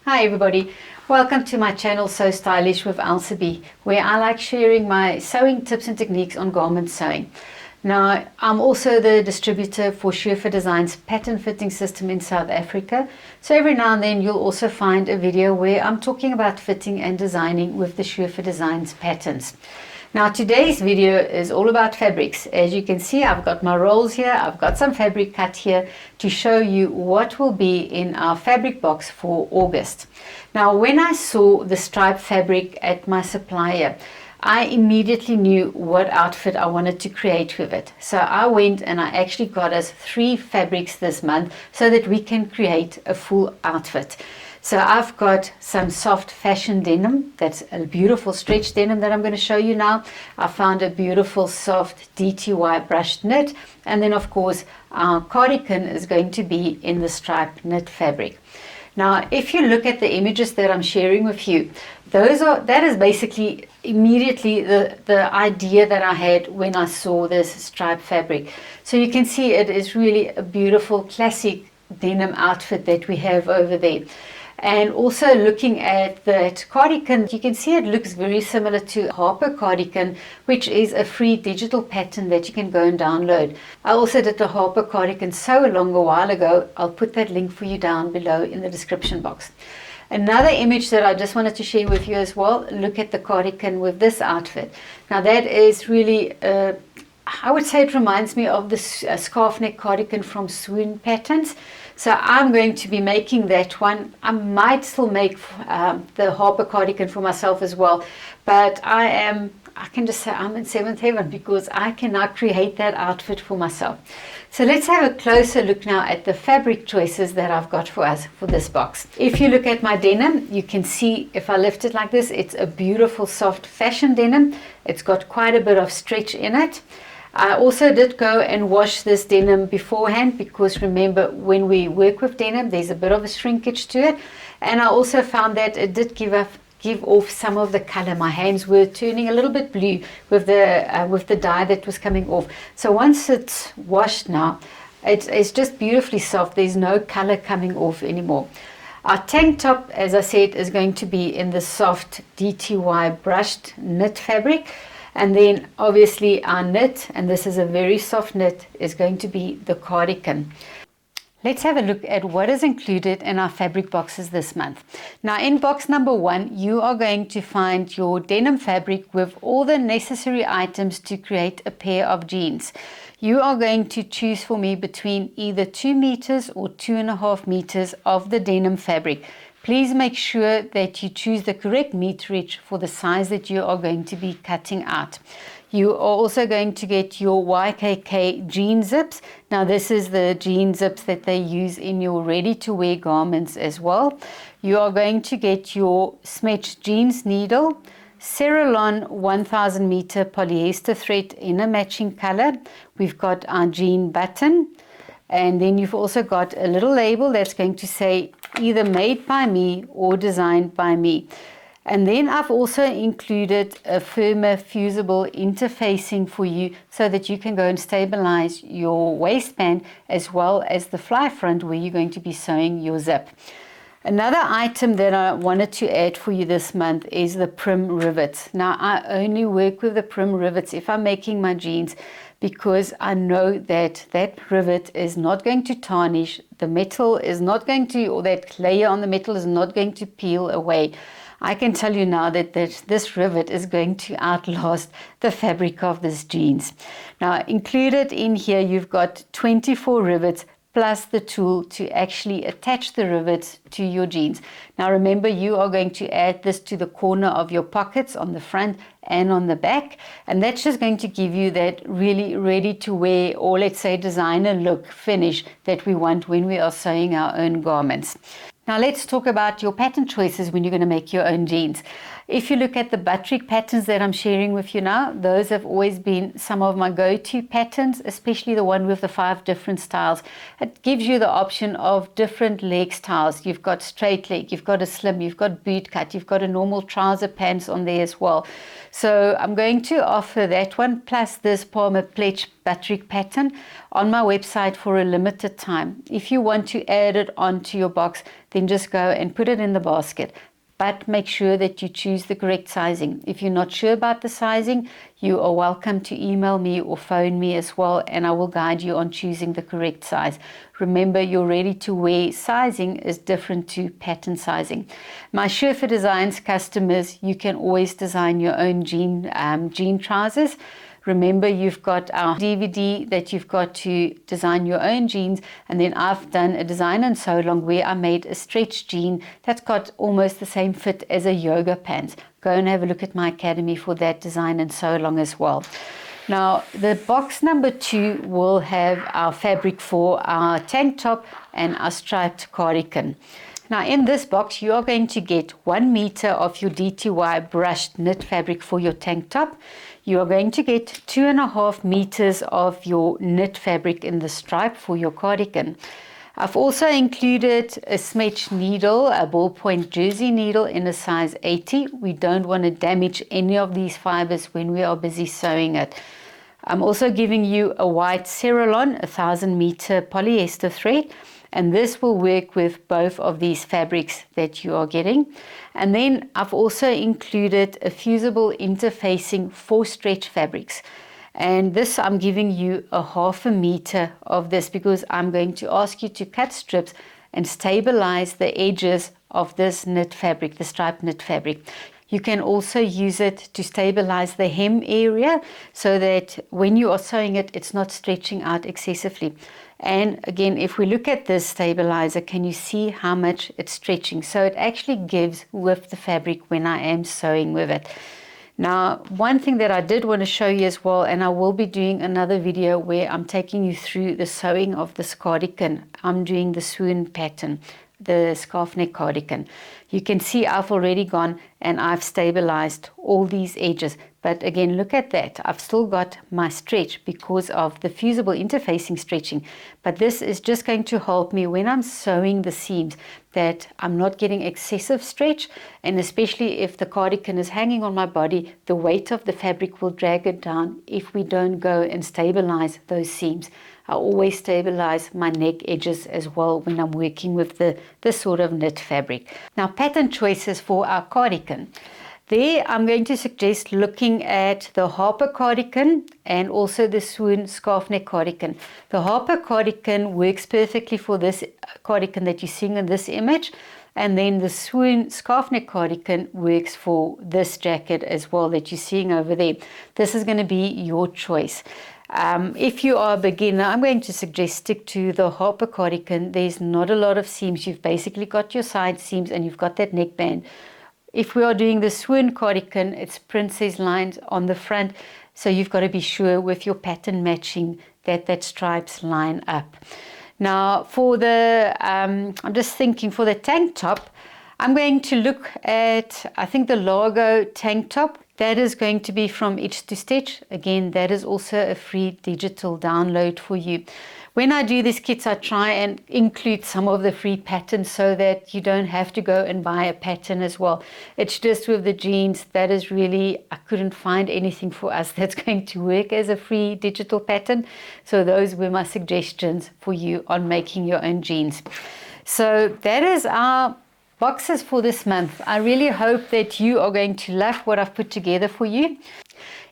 Hi everybody, welcome to my channel So Stylish with Elsa B, where I like sharing my sewing tips and techniques on garment sewing. Now, I'm also the distributor for Surfer Design's pattern fitting system in South Africa. So every now and then you'll also find a video where I'm talking about fitting and designing with the Surfer Design's patterns. Now today's video is all about fabrics. As you can see, I've got my rolls here, I've got some fabric cut here to show you what will be in our fabric box for August. Now when I saw the striped fabric at my supplier, I immediately knew what outfit I wanted to create with it. So I went and I actually got us 3 fabrics this month so that we can create a full outfit. So I've got some soft fashion denim, that's a beautiful stretch denim that I'm going to show you now. I found a beautiful soft DTY brushed knit, and then of course our cardigan is going to be in the striped knit fabric. Now if you look at the images that I'm sharing with you, that is basically immediately the idea that I had when I saw this striped fabric. So you can see it is really a beautiful classic denim outfit that we have over there. And also looking at that cardigan, you can see it looks very similar to Harper Cardigan, which is a free digital pattern that you can go and download. I also did the Harper Cardigan Sew Along a while ago. I'll put that link for you down below in the description box. Another image that I just wanted to share with you as well, look at the cardigan with this outfit. Now that is really, I would say it reminds me of the scarf neck cardigan from Swoon patterns. So I'm going to be making that one. I might still make the Harper cardigan for myself as well, but I can just say I'm in 7th heaven because I can now create that outfit for myself. So let's have a closer look now at the fabric choices that I've got for us for this box. If you look at my denim, you can see if I lift it like this, it's a beautiful soft fashion denim. It's got quite a bit of stretch in it. I also did go and wash this denim beforehand because remember when we work with denim there's a bit of a shrinkage to it, and I also found that it did give off some of the color. My hands were turning a little bit blue with the dye that was coming off. So once it's washed now, it's just beautifully soft. There's no color coming off anymore. Our tank top, as I said, is going to be in the soft DTY brushed knit fabric. And then obviously our knit, and this is a very soft knit, is going to be the cardigan. Let's have a look at what is included in our fabric boxes this month. Now in box number 1, you are going to find your denim fabric with all the necessary items to create a pair of jeans. You are going to choose for me between either 2 meters or 2.5 meters of the denim fabric. Please make sure that you choose the correct meterage for the size that you are going to be cutting out. You are also going to get your YKK jean zips. Now this is the jean zips that they use in your ready-to-wear garments as well. You are going to get your Smetch jeans needle, Ceralon 1000 meter polyester thread in a matching color. We've got our jean button. And then you've also got a little label that's going to say either made by me or designed by me. And then I've also included a firmer fusible interfacing for you so that you can go and stabilize your waistband as well as the fly front where you're going to be sewing your zip. Another item that I wanted to add for you this month is the prim rivets. Now I only work with the prim rivets if I'm making my jeans, because I know that that rivet is not going to tarnish, the metal is not going to, or that layer on the metal is not going to peel away. I can tell you now that this rivet is going to outlast the fabric of this jeans. Now included in here you've got 24 rivets plus the tool to actually attach the rivets to your jeans. Now remember, you are going to add this to the corner of your pockets on the front and on the back, and that's just going to give you that really ready to wear, or let's say designer look finish that we want when we are sewing our own garments. Now let's talk about your pattern choices when you're going to make your own jeans. If you look at the Butterick patterns that I'm sharing with you now, those have always been some of my go-to patterns, especially the one with the 5 different styles. It gives you the option of different leg styles. You've got straight leg, you've got a slim, you've got boot cut, you've got a normal trouser pants on there as well. So I'm going to offer that one plus this Palmer Pledge Butterick pattern on my website for a limited time. If you want to add it onto your box, then just go and put it in the basket. But make sure that you choose the correct sizing. If you're not sure about the sizing, you are welcome to email me or phone me as well, and I will guide you on choosing the correct size. Remember, your ready-to-wear sizing is different to pattern sizing. My Sure Designs customers, you can always design your own jean trousers. Remember, you've got our DVD that you've got to design your own jeans, and then I've done a design and sew along where I made a stretch jean that's got almost the same fit as a yoga pants. Go and have a look at my academy for that design and sew along as well. Now, the box number 2 will have our fabric for our tank top and our striped cardigan. Now, in this box, you are going to get 1 meter of your DTY brushed knit fabric for your tank top. You are going to get 2.5 meters of your knit fabric in the stripe for your cardigan. I've also included a smedge needle, a ballpoint jersey needle in a size 80. We don't want to damage any of these fibers when we are busy sewing it. I'm also giving you a white Cerolon, 1000 meter polyester thread, and this will work with both of these fabrics that you are getting. And then I've also included a fusible interfacing 4 stretch fabrics. And this, I'm giving you a 0.5 meter of this because I'm going to ask you to cut strips and stabilize the edges of this knit fabric, the striped knit fabric. You can also use it to stabilize the hem area so that when you are sewing it, it's not stretching out excessively. And again, if we look at this stabilizer, can you see how much it's stretching? So it actually gives with the fabric when I am sewing with it. Now, one thing that I did want to show you as well, and I will be doing another video where I'm taking you through the sewing of this cardigan. I'm doing the Swoon pattern, the scarf neck cardigan. You can see I've already gone and I've stabilized all these edges. But again, look at that. I've still got my stretch because of the fusible interfacing stretching. But this is just going to help me when I'm sewing the seams that I'm not getting excessive stretch. And especially if the cardigan is hanging on my body, the weight of the fabric will drag it down if we don't go and stabilize those seams. I always stabilize my neck edges as well when I'm working with this sort of knit fabric. Now, pattern choices for our cardigan. There, I'm going to suggest looking at the Harper Cardigan and also the Swoon scarf neck cardigan. The Harper Cardigan works perfectly for this cardigan that you're seeing in this image. And then the Swoon scarf neck cardigan works for this jacket as well that you're seeing over there. This is going to be your choice. If you are a beginner, I'm going to suggest stick to the Harper Cardigan. There's not a lot of seams. You've basically got your side seams and you've got that neckband. If we are doing the Swoon cardigan, it's princess lines on the front. So you've got to be sure with your pattern matching that stripes line up. Now for the, I'm just thinking for the tank top, I'm going to look at, I think the Lago tank top. That is going to be from Itch to Stitch. Again, that is also a free digital download for you. When I do these kits, I try and include some of the free patterns so that you don't have to go and buy a pattern as well. It's just with the jeans, that is really, I couldn't find anything for us that's going to work as a free digital pattern. So those were my suggestions for you on making your own jeans. So that is our boxes for this month. I really hope that you are going to love what I've put together for you.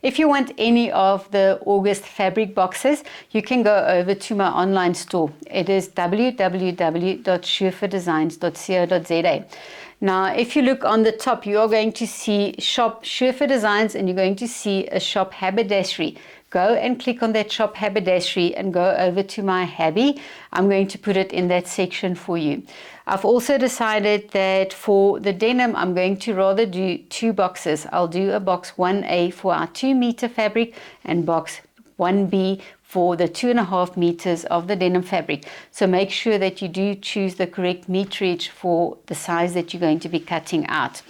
If you want any of the August fabric boxes, you can go over to my online store. It is www.surefordesigns.co.za. Now, if you look on the top, you are going to see Shop Surefor Designs and you're going to see a Shop Haberdashery. Go and click on that Shop Haberdashery and go over to my Habby. I'm going to put it in that section for you. I've also decided that for the denim, I'm going to rather do 2 boxes. I'll do a box 1A for our 2 meter fabric and box 1B for the 2.5 meters of the denim fabric. So make sure that you do choose the correct meterage for the size that you're going to be cutting out.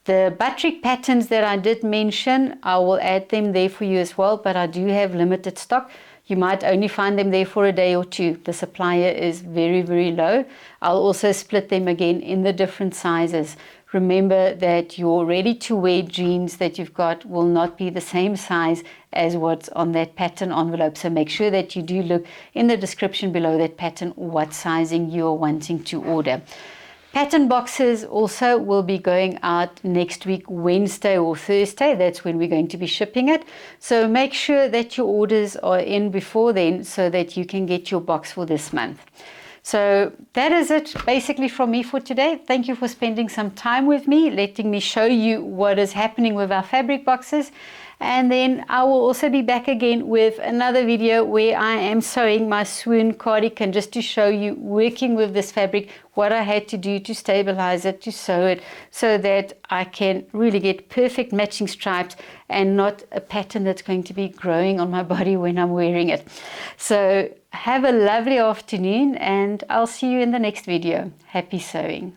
The Butterick patterns that I did mention, I will add them there for you as well, but I do have limited stock. You might only find them there for a day or two. The supplier is very, very low. I'll also split them again in the different sizes. Remember that your ready-to-wear jeans that you've got will not be the same size as what's on that pattern envelope. So make sure that you do look in the description below that pattern what sizing you're wanting to order. Pattern boxes also will be going out next week, Wednesday or Thursday. That's when we're going to be shipping it. So make sure that your orders are in before then so that you can get your box for this month. So that is it basically from me for today. Thank you for spending some time with me, letting me show you what is happening with our fabric boxes. And then I will also be back again with another video where I am sewing my Swoon cardigan, just to show you working with this fabric, what I had to do to stabilize it, to sew it, so that I can really get perfect matching stripes and not a pattern that's going to be growing on my body when I'm wearing it. So have a lovely afternoon, and I'll see you in the next video. Happy sewing.